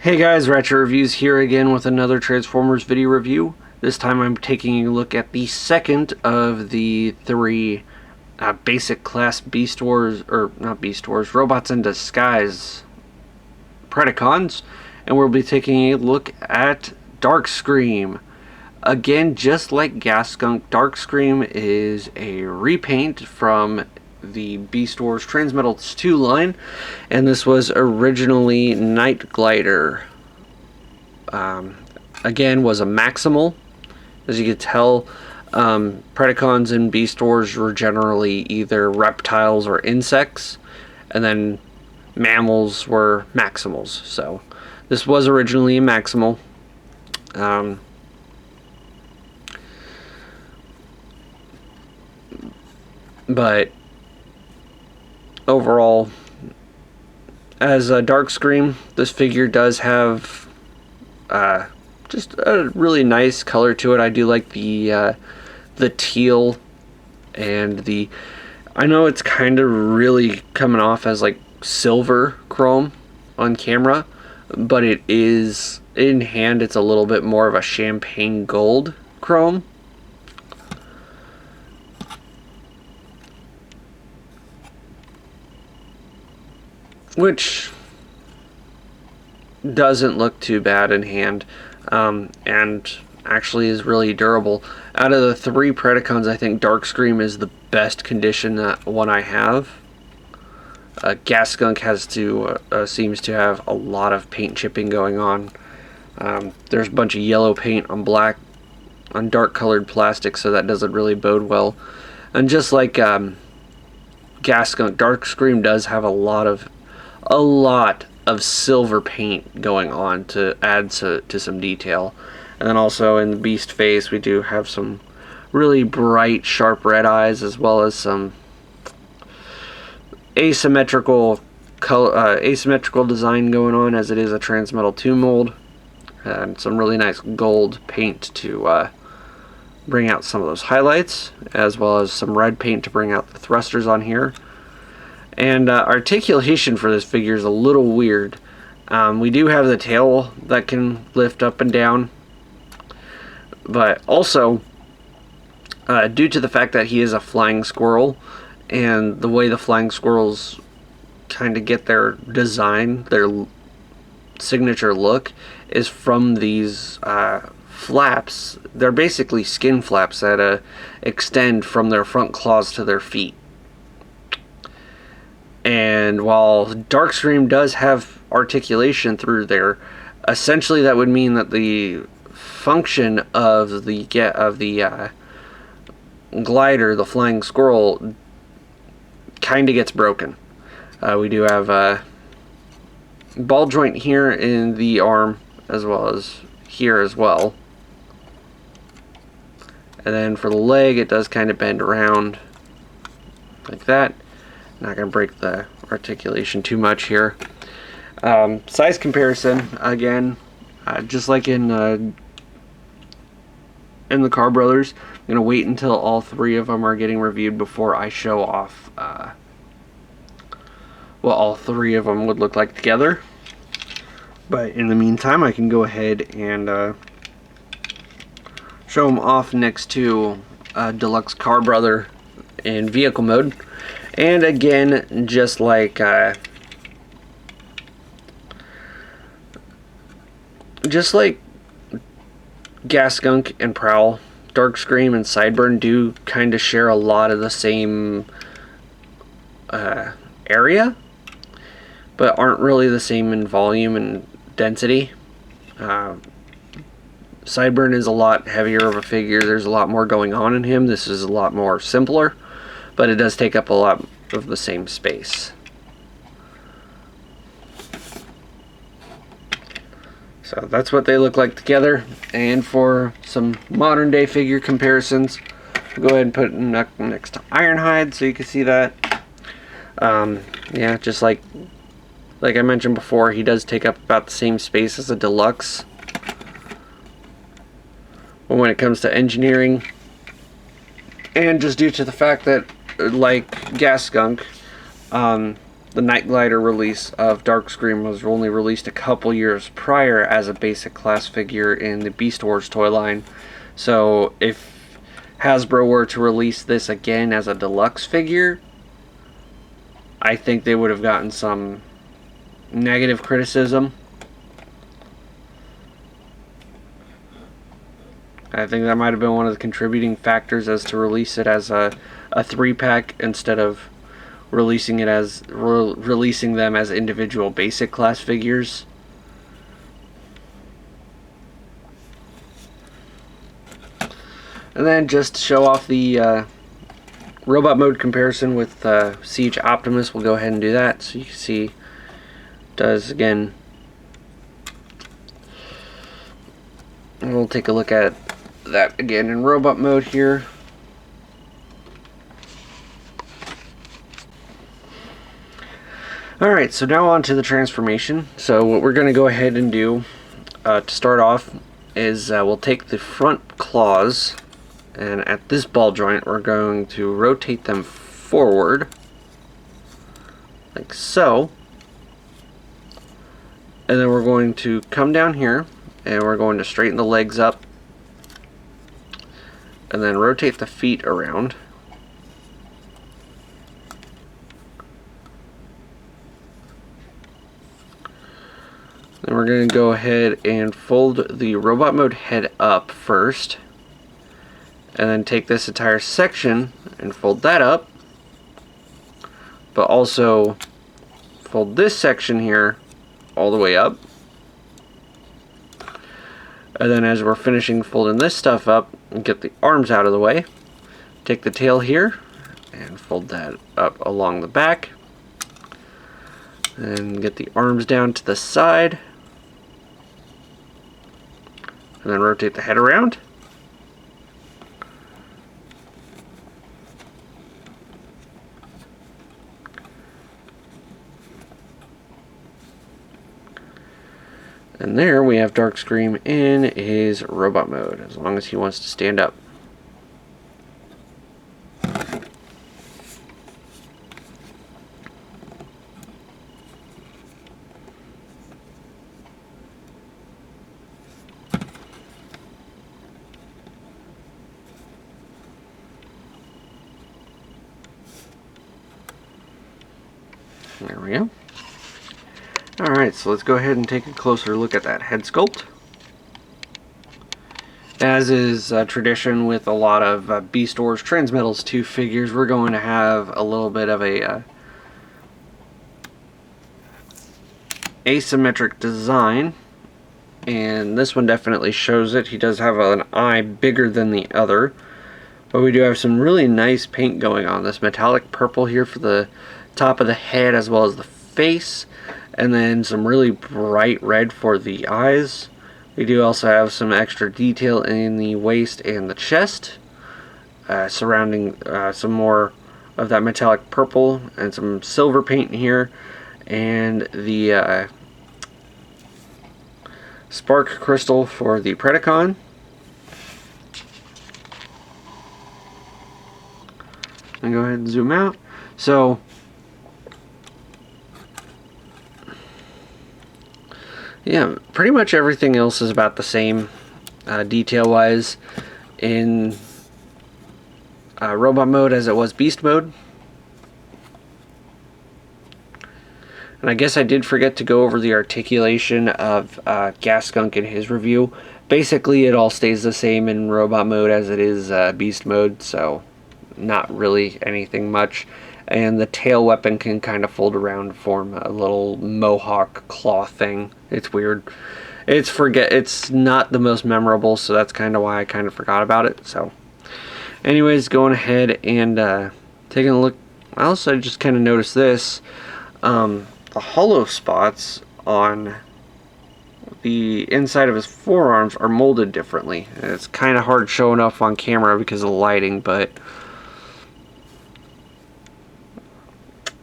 Hey guys, Retro Reviews here again with another Transformers video review. This time I'm taking a look at the second of the three basic class Beast Wars, or not Beast Wars, Robots in Disguise Predacons, and we'll be taking a look at Darkscream. Again, just like Gasskunk, Darkscream is a repaint from the Beast Wars Transmetals 2 line, and this was originally Night Glider. Again, was a Maximal. As you can tell, Predacons in Beast Wars were generally either reptiles or insects, and then mammals were Maximals. So this was originally a Maximal. But overall, as a Darkscream, this figure does have just a really nice color to it. I do like the teal and the... I know it's kind of really coming off as like silver chrome on camera, but it is, in hand, it's a little bit more of a champagne gold chrome. Which doesn't look too bad in hand, and actually is really durable. Out of the three Predacons, I think Darkscream is the best condition one I have. Gasskunk seems to have a lot of paint chipping going on. There's a bunch of yellow paint on dark colored plastic, so that doesn't really bode well. And just like Gasskunk, Darkscream does have a lot of silver paint going on to add to some detail. And then also in the beast face, we do have some really bright, sharp red eyes, as well as some asymmetrical design going on, as it is a Transmetal 2 mold, and some really nice gold paint to bring out some of those highlights, as well as some red paint to bring out the thrusters on here. And articulation for this figure is a little weird. We do have the tail that can lift up and down, but also due to the fact that he is a flying squirrel, and the way the flying squirrels kind of get their design, their signature look, is from these flaps. They're basically skin flaps that extend from their front claws to their feet. And while Darkscream does have articulation through there, essentially that would mean that the function of the glider, the flying squirrel, kind of gets broken. We do have a ball joint here in the arm, as well as here as well. And then for the leg, it does kind of bend around like that. Not going to break the articulation too much here. Size comparison, again, just like in the Car Brothers, I'm going to wait until all three of them are getting reviewed before I show off what all three of them would look like together. But in the meantime, I can go ahead and show them off next to Deluxe Car Brother in vehicle mode. And again, just like Gasskunk and Prowl, Darkscream and Sideburn do kind of share a lot of the same area, but aren't really the same in volume and density. Sideburn is a lot heavier of a figure. There's a lot more going on in him. This is a lot more simpler, but it does take up a lot of the same space. So that's what they look like together. And for some modern day figure comparisons, I'll go ahead and put it next to Ironhide so you can see that. Yeah, just like I mentioned before, he does take up about the same space as a Deluxe. But when it comes to engineering, and just due to the fact that, like Gasskunk, the Night Glider release of Darkscream was only released a couple years prior as a basic class figure in the Beast Wars toy line. So if Hasbro were to release this again as a deluxe figure, I think they would have gotten some negative criticism. I think that might have been one of the contributing factors as to release it as a 3-pack instead of releasing it as releasing them as individual basic class figures. And then just to show off the robot mode comparison with Siege Optimus, we'll go ahead and do that. So you can see, does again. And we'll take a look at that again in robot mode here. Alright, so now on to the transformation. So what we're going to go ahead and do to start off is we'll take the front claws, and at this ball joint we're going to rotate them forward like so, and then we're going to come down here and we're going to straighten the legs up and then rotate the feet around. Then we're going to go ahead and fold the robot mode head up first, and then take this entire section and fold that up, but also fold this section here all the way up. And then as we're finishing folding this stuff up and get the arms out of the way, take the tail here and fold that up along the back, and get the arms down to the side, and then rotate the head around. And there we have Darkscream in his robot mode, as long as he wants to stand up. There we go. Alright, so let's go ahead and take a closer look at that head sculpt. As is tradition with a lot of Beast Wars Transmetals 2 figures, we're going to have a little bit of a asymmetric design, and this one definitely shows it. He does have an eye bigger than the other, but we do have some really nice paint going on. This metallic purple here for the top of the head as well as the face, and then some really bright red for the eyes. We do also have some extra detail in the waist and the chest, surrounding some more of that metallic purple and some silver paint here, and the spark crystal for the Predacon. And go ahead and zoom out. So yeah, pretty much everything else is about the same detail-wise in robot mode as it was beast mode. And I guess I did forget to go over the articulation of Gas Skunk in his review. Basically, it all stays the same in robot mode as it is beast mode, so not really anything much. And the tail weapon can kind of fold around to form a little mohawk claw thing. It's weird. It's not the most memorable, so that's kind of why I kind of forgot about it. So anyways, going ahead and taking a look. Also, I just kind of noticed this. The hollow spots on the inside of his forearms are molded differently. And it's kind of hard showing up on camera because of the lighting, but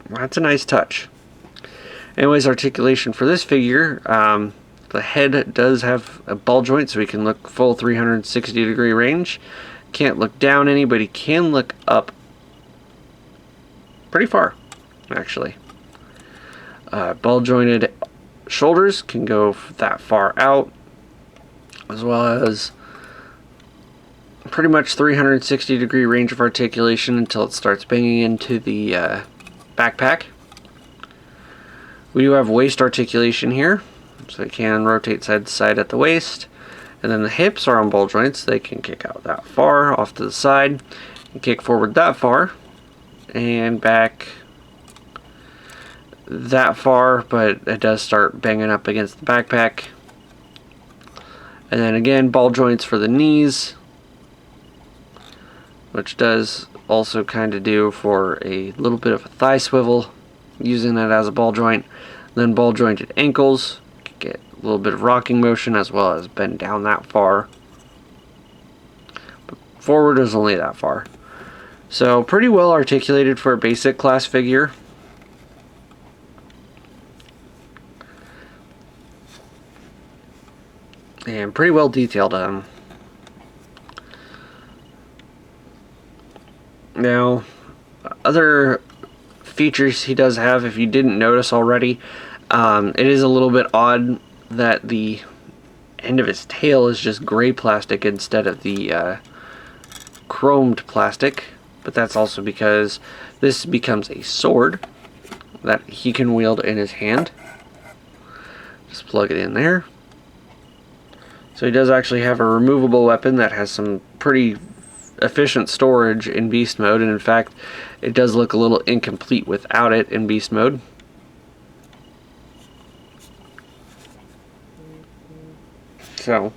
that's a nice touch. Anyways, articulation for this figure. The head does have a ball joint, so he can look full 360 degree range. Can't look down any, but he can look up pretty far, actually. Ball jointed shoulders can go that far out, as well as pretty much 360-degree range of articulation until it starts banging into the backpack. We do have waist articulation here, so it can rotate side to side at the waist. And then the hips are on ball joints. They can kick out that far off to the side and kick forward that far and back that far, but it does start banging up against the backpack. And then again, ball joints for the knees, which does also kind of do for a little bit of a thigh swivel, using that as a ball joint. Then ball jointed ankles, get a little bit of rocking motion as well as bend down that far. But forward is only that far. So pretty well articulated for a basic class figure. And pretty well detailed. Now, other features he does have, if you didn't notice already, it is a little bit odd that the end of his tail is just gray plastic instead of the chromed plastic, but that's also because this becomes a sword that he can wield in his hand. Just plug it in there. So he does actually have a removable weapon that has some pretty efficient storage in beast mode, and in fact it does look a little incomplete without it in beast mode. So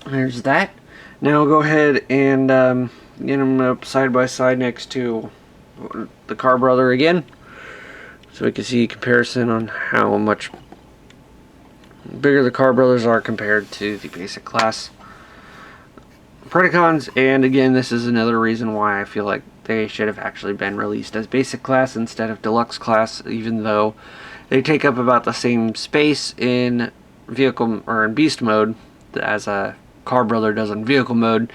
there's that. Now go ahead and get them up side by side next to the Car Brother again, so we can see a comparison on how much bigger the Car Brothers are compared to the basic class Predacons. And again, this is another reason why I feel like they should have actually been released as basic class instead of deluxe class, even though they take up about the same space in vehicle or in beast mode as a Car Brother does in vehicle mode.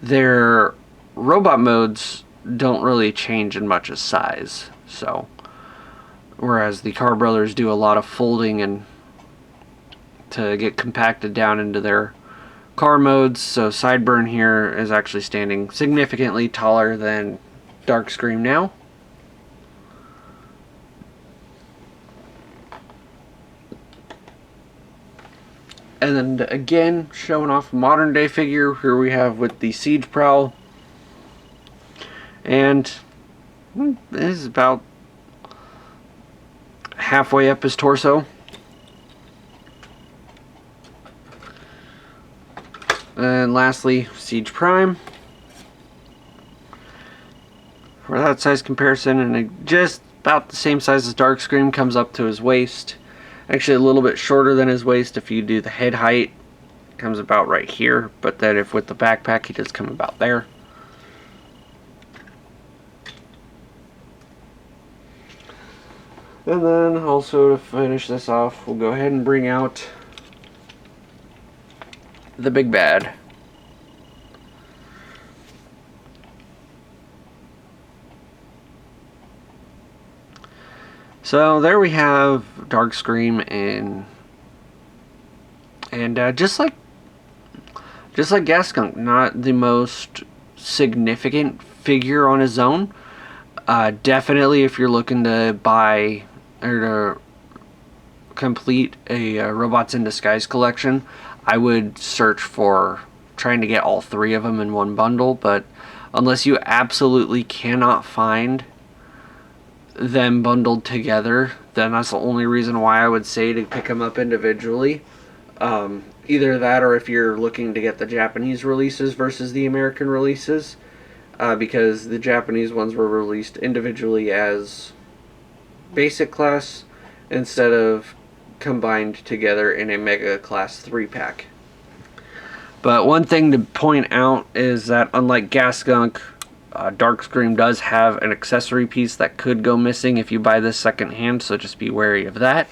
Their robot modes don't really change in much as size, so whereas the Car Brothers do a lot of folding and to get compacted down into their car modes. So Sideburn here is actually standing significantly taller than Darkscream now. And then again, showing off a modern day figure, here we have with the Siege Prowl. And this is about halfway up his torso. And lastly, Siege Prime. For that size comparison, and just about the same size as Darkscream, comes up to his waist. Actually a little bit shorter than his waist if you do the head height. Comes about right here, but then if with the backpack, he does come about there. And then also to finish this off, we'll go ahead and bring out the big bad. So there we have Darkscream, and just like Gaskunk, not the most significant figure on his own. Definitely, if you're looking to buy or to complete a Robots in Disguise collection, I would search for trying to get all three of them in one bundle. But unless you absolutely cannot find them bundled together, then that's the only reason why I would say to pick them up individually. Either that, or if you're looking to get the Japanese releases versus the American releases, because the Japanese ones were released individually as basic class instead of combined together in a Mega Class 3-pack. But one thing to point out is that unlike Gaskunk, Darkscream does have an accessory piece that could go missing if you buy this second hand, so just be wary of that.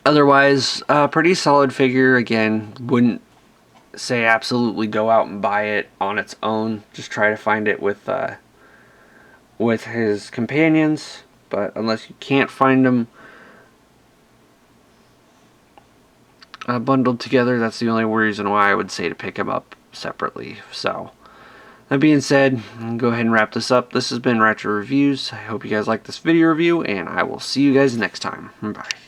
Otherwise, pretty solid figure. Again, wouldn't say absolutely go out and buy it on its own. Just try to find it with with his companions, but unless you can't find them bundled together, that's the only reason why I would say to pick them up separately. So that being said, I'll go ahead and wrap this up. This has been Retro Reviews. I hope you guys like this video review, and I will see you guys next time. Bye.